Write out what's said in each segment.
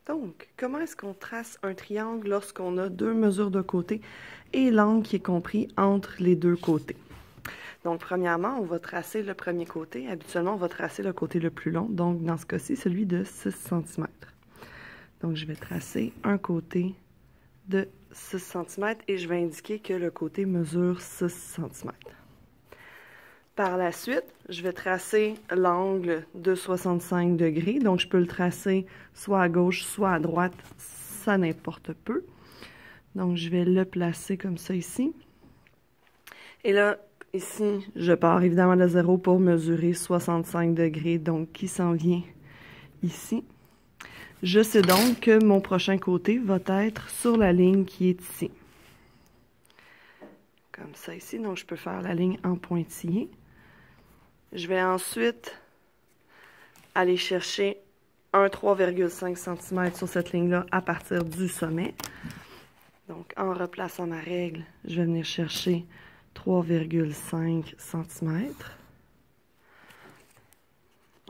Donc, comment est-ce qu'on trace un triangle lorsqu'on a deux mesures de côté et l'angle qui est compris entre les deux côtés? Donc, premièrement, on va tracer le premier côté. Habituellement, on va tracer le côté le plus long, donc dans ce cas-ci, celui de 6 cm. Donc, je vais tracer un côté de 6 cm et je vais indiquer que le côté mesure 6 cm. Par la suite, je vais tracer l'angle de 65 degrés. Donc, je peux le tracer soit à gauche, soit à droite, ça n'importe peu. Donc, je vais le placer comme ça ici. Et là, ici, je pars évidemment de 0 pour mesurer 65 degrés, donc qui s'en vient ici. Je sais donc que mon prochain côté va être sur la ligne qui est ici. Comme ça ici, donc je peux faire la ligne en pointillé. Je vais ensuite aller chercher un 3,5 cm sur cette ligne-là à partir du sommet. Donc, en replaçant ma règle, je vais venir chercher 3,5 cm.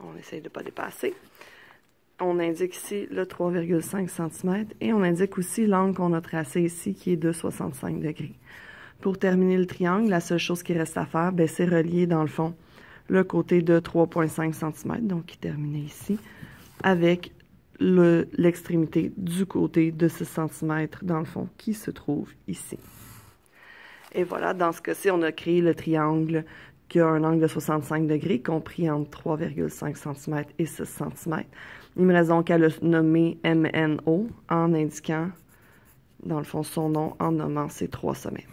On essaye de ne pas dépasser. On indique ici le 3,5 cm et on indique aussi l'angle qu'on a tracé ici qui est de 65 degrés. Pour terminer le triangle, la seule chose qui reste à faire, c'est relier dans le fond le côté de 3,5 cm, donc qui termine ici, avec l'extrémité du côté de 6 cm dans le fond qui se trouve ici. Et voilà, dans ce cas-ci, on a créé le triangle qui a un angle de 65 degrés, compris entre 3,5 cm et 6 cm. Il me reste donc à le nommer MNO en indiquant, dans le fond, son nom en nommant ses 3 sommets.